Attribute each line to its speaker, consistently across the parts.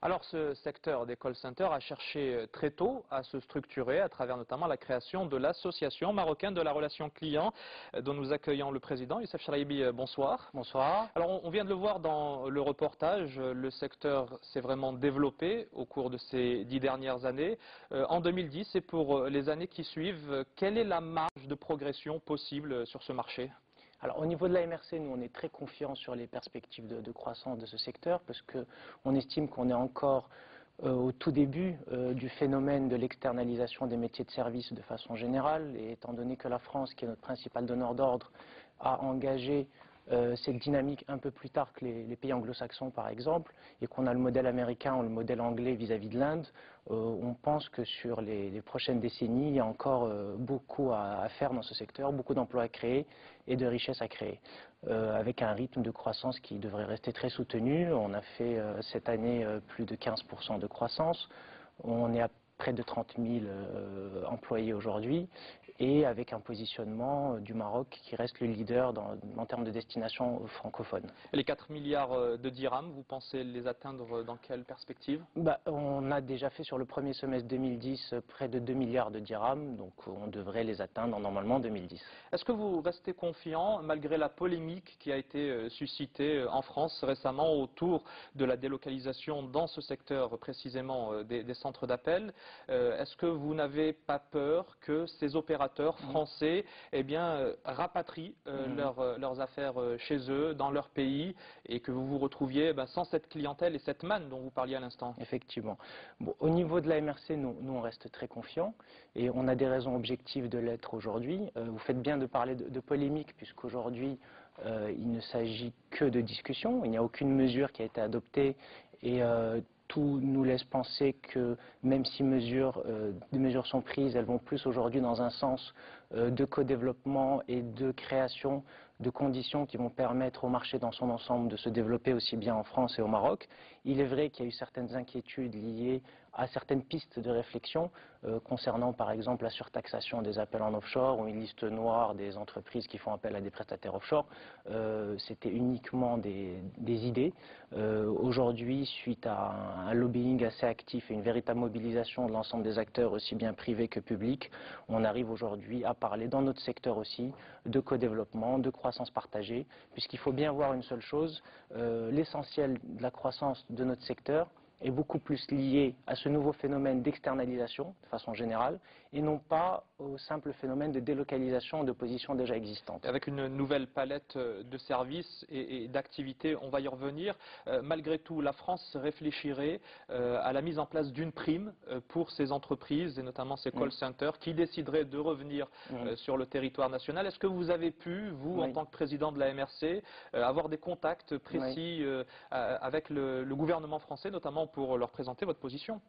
Speaker 1: Alors ce secteur des call centers a cherché très tôt à se structurer à travers notamment la création de l'association marocaine de la relation client dont nous accueillons le président. Youssef Charaibi, bonsoir.
Speaker 2: Bonsoir.
Speaker 1: Alors on vient de le voir dans le reportage, le secteur s'est vraiment développé au cours de ces 10 dernières années. En 2010 et pour les années qui suivent, quelle est la marge de progression possible sur ce marché ?
Speaker 2: Alors au niveau de la MRC, nous on est très confiants sur les perspectives de croissance de ce secteur parce qu'on estime qu'on est encore au tout début du phénomène de l'externalisation des métiers de service de façon générale, et étant donné que la France, qui est notre principal donneur d'ordre, a engagé cette dynamique un peu plus tard que les pays anglo-saxons par exemple, et qu'on a le modèle américain ou le modèle anglais vis-à-vis de l'Inde, on pense que sur les prochaines décennies, il y a encore beaucoup à faire dans ce secteur, beaucoup d'emplois à créer et de richesses à créer, avec un rythme de croissance qui devrait rester très soutenu. On a fait cette année plus de 15% de croissance, on est à près de 30 000 employés aujourd'hui, et avec un positionnement du Maroc qui reste le leader en termes de destination francophone.
Speaker 1: Et les 4 milliards de dirhams, vous pensez les atteindre dans quelle perspective ?
Speaker 2: On a déjà fait sur le premier semestre 2010 près de 2 milliards de dirhams, donc on devrait les atteindre normalement en 2010.
Speaker 1: Est-ce que vous restez confiant malgré la polémique qui a été suscitée en France récemment autour de la délocalisation dans ce secteur précisément des centres d'appel ? Est-ce que vous n'avez pas peur que ces opérateurs français rapatrient leurs affaires chez eux, dans leur pays, et que vous vous retrouviez sans cette clientèle et cette manne dont vous parliez à l'instant ?
Speaker 2: Effectivement. Bon, au niveau de la MRC, nous on reste très confiants et on a des raisons objectives de l'être aujourd'hui. Vous faites bien de parler de polémique, puisqu'aujourd'hui il ne s'agit que de discussion. Il n'y a aucune mesure qui a été adoptée, et tout nous laisse penser que même si des mesures sont prises, elles vont plus aujourd'hui dans un sens de co-développement et de création de conditions qui vont permettre au marché dans son ensemble de se développer aussi bien en France et au Maroc. Il est vrai qu'il y a eu certaines inquiétudes liées à certaines pistes de réflexion concernant par exemple la surtaxation des appels en offshore ou une liste noire des entreprises qui font appel à des prestataires offshore. C'était uniquement des idées. Aujourd'hui, suite à un lobbying assez actif et une véritable mobilisation de l'ensemble des acteurs, aussi bien privés que publics, on arrive aujourd'hui à parler dans notre secteur aussi de co-développement, de croissance partagée, puisqu'il faut bien voir une seule chose, l'essentiel de la croissance de notre secteur est beaucoup plus lié à ce nouveau phénomène d'externalisation, de façon générale, et non pas au simple phénomène de délocalisation de positions déjà existantes.
Speaker 1: Avec une nouvelle palette de services et d'activités, on va y revenir. Malgré tout, la France réfléchirait à la mise en place d'une prime pour ces entreprises, et notamment ces call centers, qui décideraient de revenir sur le territoire national. Est-ce que vous avez pu, vous, en tant que président de la MRC, avoir des contacts précis avec le gouvernement français, notamment pour leur présenter votre position ?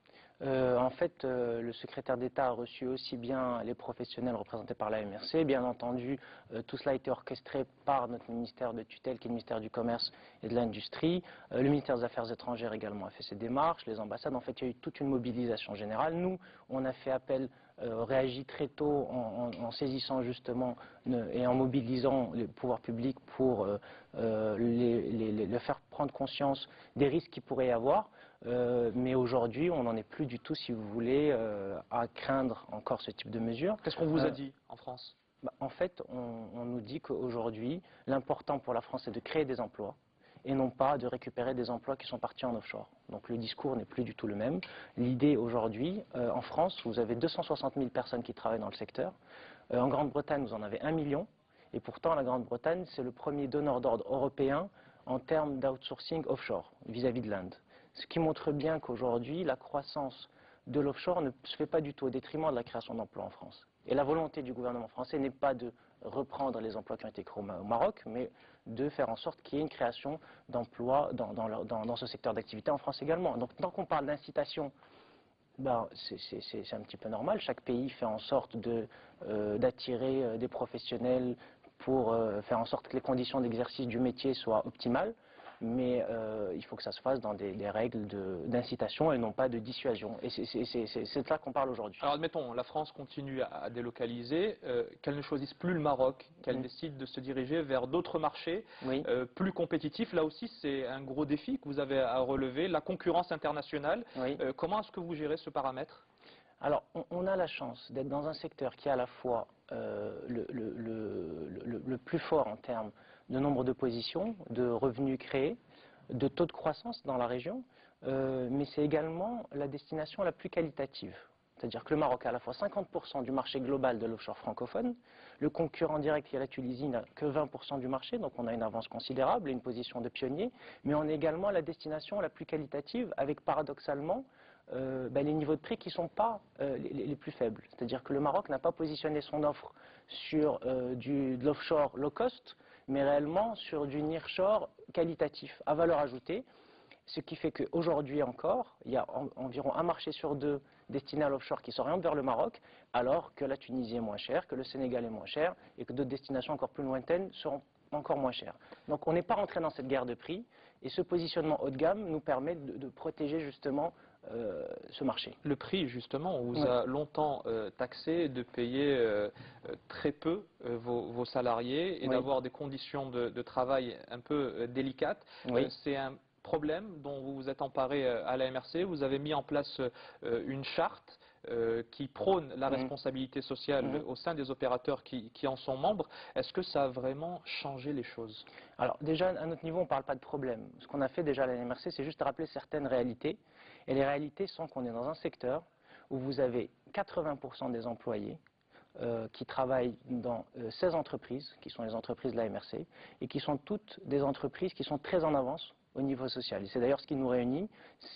Speaker 2: En fait, le secrétaire d'État a reçu aussi bien les professionnels représentés par la MRC. Bien entendu, tout cela a été orchestré par notre ministère de tutelle, qui est le ministère du Commerce et de l'Industrie. Le ministère des Affaires étrangères également a fait ses démarches, les ambassades. En fait, il y a eu toute une mobilisation générale. Nous, on a fait appel, réagi très tôt en saisissant justement et en mobilisant les pouvoirs publics pour le faire prendre conscience des risques qu'il pourrait y avoir. Mais aujourd'hui, on n'en est plus du tout, si vous voulez, à craindre encore ce type de mesures.
Speaker 1: Qu'est-ce qu'on vous a dit en France ?
Speaker 2: En fait, on nous dit qu'aujourd'hui, l'important pour la France, c'est de créer des emplois et non pas de récupérer des emplois qui sont partis en offshore. Donc le discours n'est plus du tout le même. L'idée aujourd'hui, en France, vous avez 260 000 personnes qui travaillent dans le secteur. En Grande-Bretagne, vous en avez 1 million. Et pourtant, la Grande-Bretagne, c'est le premier donneur d'ordre européen en termes d'outsourcing offshore vis-à-vis de l'Inde. Ce qui montre bien qu'aujourd'hui, la croissance de l'offshore ne se fait pas du tout au détriment de la création d'emplois en France. Et la volonté du gouvernement français n'est pas de reprendre les emplois qui ont été créés au Maroc, mais de faire en sorte qu'il y ait une création d'emplois dans ce secteur d'activité en France également. Donc tant qu'on parle d'incitation, c'est un petit peu normal. Chaque pays fait en sorte d'attirer des professionnels pour faire en sorte que les conditions d'exercice du métier soient optimales. Mais il faut que ça se fasse dans des règles d'incitation et non pas de dissuasion. Et c'est de ça qu'on parle aujourd'hui.
Speaker 1: Alors admettons, la France continue à délocaliser, qu'elle ne choisisse plus le Maroc, qu'elle décide de se diriger vers d'autres marchés
Speaker 2: Oui.
Speaker 1: plus compétitifs. Là aussi, c'est un gros défi que vous avez à relever, la concurrence internationale.
Speaker 2: Oui.
Speaker 1: Comment est-ce que vous gérez ce paramètre?
Speaker 2: Alors, on a la chance d'être dans un secteur qui est à la fois le plus fort en termes de nombre de positions, de revenus créés, de taux de croissance dans la région, mais c'est également la destination la plus qualitative. C'est-à-dire que le Maroc a à la fois 50% du marché global de l'offshore francophone, le concurrent direct qui est la Tunisie n'a que 20% du marché, donc on a une avance considérable et une position de pionnier, mais on est également la destination la plus qualitative avec paradoxalement les niveaux de prix qui ne sont pas les plus faibles. C'est-à-dire que le Maroc n'a pas positionné son offre sur de l'offshore low cost, mais réellement sur du nearshore qualitatif, à valeur ajoutée, ce qui fait qu'aujourd'hui encore, il y a environ un marché sur deux destiné à l'offshore qui s'oriente vers le Maroc, alors que la Tunisie est moins chère, que le Sénégal est moins cher, et que d'autres destinations encore plus lointaines seront encore moins chères. Donc on n'est pas rentré dans cette guerre de prix, et ce positionnement haut de gamme nous permet de protéger justement ce marché.
Speaker 1: Le prix, justement, on vous a longtemps taxé de payer très peu vos salariés et d'avoir des conditions de travail un peu délicates. C'est un problème dont vous vous êtes emparé à la MRC. Vous avez mis en place une charte qui prône la responsabilité sociale au sein des opérateurs qui en sont membres. Est-ce que ça a vraiment changé les choses?
Speaker 2: Alors déjà, à notre niveau, on ne parle pas de problème. Ce qu'on a fait déjà à la MRC, c'est juste rappeler certaines réalités. Et les réalités sont qu'on est dans un secteur où vous avez 80% des employés qui travaillent dans 16 entreprises, qui sont les entreprises de la MRC, et qui sont toutes des entreprises qui sont très en avance au niveau social. Et c'est d'ailleurs ce qui nous réunit,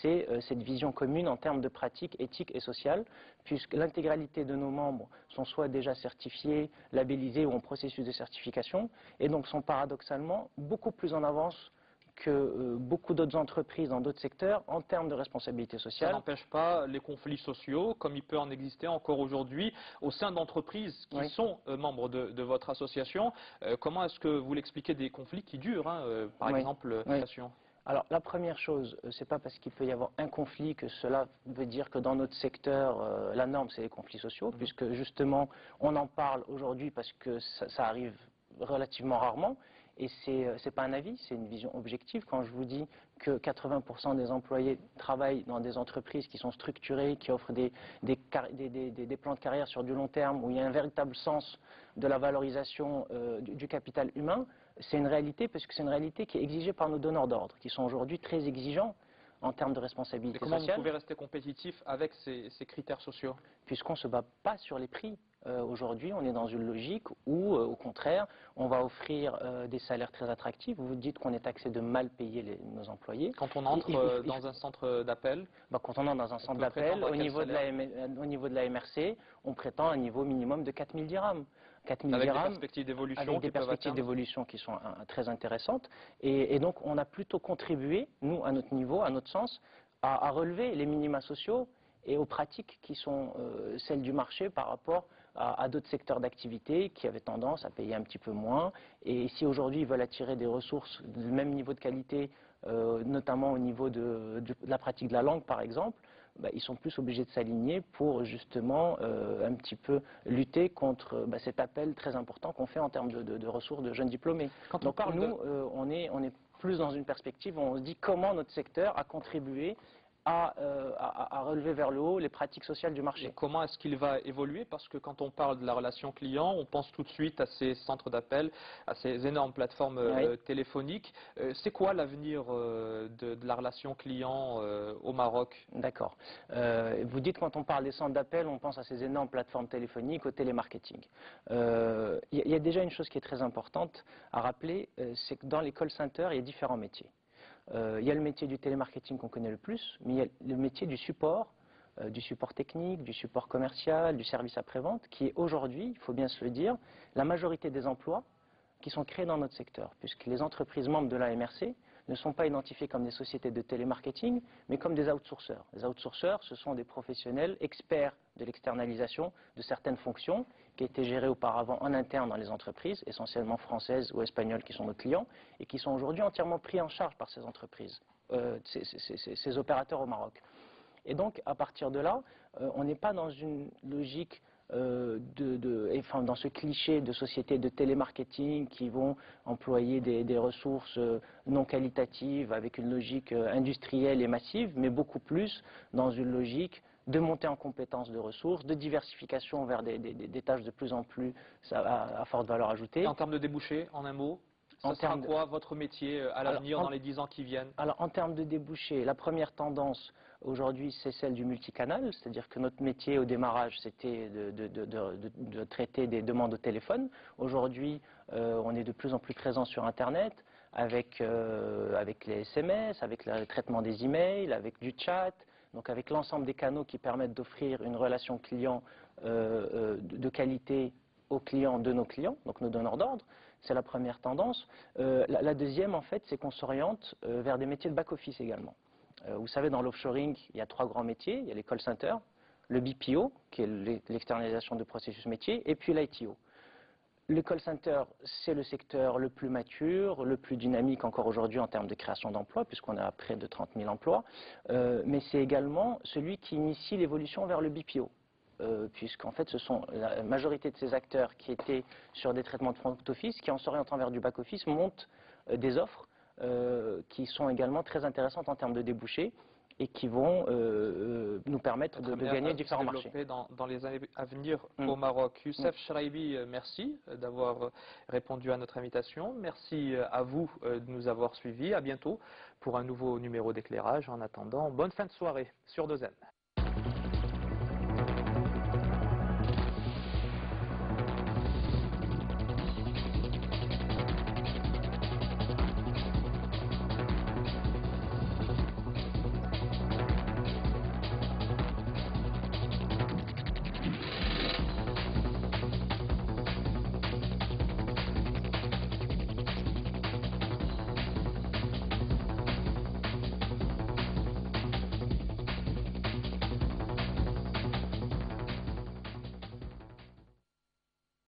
Speaker 2: c'est cette vision commune en termes de pratiques éthiques et sociales, puisque l'intégralité de nos membres sont soit déjà certifiés, labellisés ou en processus de certification, et donc sont paradoxalement beaucoup plus en avance que beaucoup d'autres entreprises dans d'autres secteurs en termes de responsabilité sociale.
Speaker 1: Ça n'empêche pas les conflits sociaux, comme il peut en exister encore aujourd'hui, au sein d'entreprises qui sont membres de votre association. Comment est-ce que vous l'expliquez des conflits qui durent, par exemple
Speaker 2: Alors, la première chose, c'est pas parce qu'il peut y avoir un conflit que cela veut dire que dans notre secteur, la norme, c'est les conflits sociaux, puisque justement, on en parle aujourd'hui parce que ça arrive relativement rarement. Et c'est pas un avis, c'est une vision objective. Quand je vous dis que 80% des employés travaillent dans des entreprises qui sont structurées, qui offrent des plans de carrière sur du long terme, où il y a un véritable sens de la valorisation du capital humain, c'est une réalité, parce que c'est une réalité qui est exigée par nos donneurs d'ordre, qui sont aujourd'hui très exigeants en termes de responsabilité sociale.
Speaker 1: Et comment vous pouvez rester compétitif avec ces critères sociaux?
Speaker 2: Puisqu'on ne se bat pas sur les prix. Aujourd'hui, on est dans une logique où, au contraire, on va offrir des salaires très attractifs. Vous vous dites qu'on est taxé de mal payer nos employés.
Speaker 1: Quand on entre dans un centre d'appel,
Speaker 2: quand on entre dans un centre d'appel, au niveau de la MRC, on prétend un niveau minimum de 4 000 dirhams. 4 000
Speaker 1: avec
Speaker 2: dirhams,
Speaker 1: des perspectives d'évolution,
Speaker 2: avec des perspectives d'évolution qui sont très intéressantes. Et donc, on a plutôt contribué, nous, à notre niveau, à notre sens, à relever les minima sociaux et aux pratiques qui sont celles du marché par rapport à d'autres secteurs d'activité qui avaient tendance à payer un petit peu moins. Et si aujourd'hui ils veulent attirer des ressources du même niveau de qualité, notamment au niveau de la pratique de la langue par exemple, ils sont plus obligés de s'aligner pour justement un petit peu lutter contre cet appel très important qu'on fait en termes de ressources de jeunes diplômés.
Speaker 1: Quand
Speaker 2: Donc nous, on est plus dans une perspective où on se dit comment notre secteur a contribué à relever vers le haut les pratiques sociales du marché.
Speaker 1: Et comment est-ce qu'il va évoluer? Parce que quand on parle de la relation client, on pense tout de suite à ces centres d'appel, à ces énormes plateformes téléphoniques. C'est quoi l'avenir de la relation client au Maroc?
Speaker 2: D'accord. Vous dites quand on parle des centres d'appel, on pense à ces énormes plateformes téléphoniques, au télémarketing. Il y a déjà une chose qui est très importante à rappeler, c'est que dans les call centers, il y a différents métiers. Il y a le métier du télémarketing qu'on connaît le plus, mais il y a le métier du support technique, du support commercial, du service après-vente, qui est aujourd'hui, il faut bien se le dire, la majorité des emplois qui sont créés dans notre secteur, puisque les entreprises membres de la MRC ne sont pas identifiés comme des sociétés de télémarketing, mais comme des outsourceurs. Les outsourceurs, ce sont des professionnels experts de l'externalisation de certaines fonctions qui étaient gérées auparavant en interne dans les entreprises, essentiellement françaises ou espagnoles qui sont nos clients, et qui sont aujourd'hui entièrement pris en charge par ces entreprises, ces opérateurs au Maroc. Et donc, à partir de là, on n'est pas dans une logique dans ce cliché de sociétés de télémarketing qui vont employer des ressources non qualitatives avec une logique industrielle et massive, mais beaucoup plus dans une logique de montée en compétences de ressources, de diversification vers des tâches de plus en plus à forte valeur ajoutée.
Speaker 1: Et en termes de débouchés, en un mot, ce sera quoi votre métier à l'avenir, dans les 10 ans qui viennent?
Speaker 2: Alors, en termes de débouchés, la première tendance aujourd'hui, c'est celle du multicanal, c'est-à-dire que notre métier au démarrage, c'était de traiter des demandes au téléphone. Aujourd'hui, on est de plus en plus présent sur Internet, avec les SMS, avec le traitement des emails, avec du chat, donc avec l'ensemble des canaux qui permettent d'offrir une relation client de qualité aux clients de nos clients, donc nos donneurs d'ordre. C'est la première tendance. La deuxième, en fait, c'est qu'on s'oriente vers des métiers de back-office également. Vous savez, dans l'offshoring, il y a 3 grands métiers. Il y a les call centers, le BPO, qui est l'externalisation de processus métiers, et puis l'ITO. Le call center, c'est le secteur le plus mature, le plus dynamique encore aujourd'hui en termes de création d'emplois, puisqu'on a près de 30 000 emplois. Mais c'est également celui qui initie l'évolution vers le BPO. Puisqu'en fait, ce sont la majorité de ces acteurs qui étaient sur des traitements de front office, qui en s'orientant vers du back office, montent des offres qui sont également très intéressantes en termes de débouchés et qui vont nous permettre de gagner différents marchés.
Speaker 1: Dans les années à venir au Maroc. Youssef Cheraibi, merci d'avoir répondu à notre invitation. Merci à vous de nous avoir suivis. À bientôt pour un nouveau numéro d'éclairage. En attendant, bonne fin de soirée sur 2M.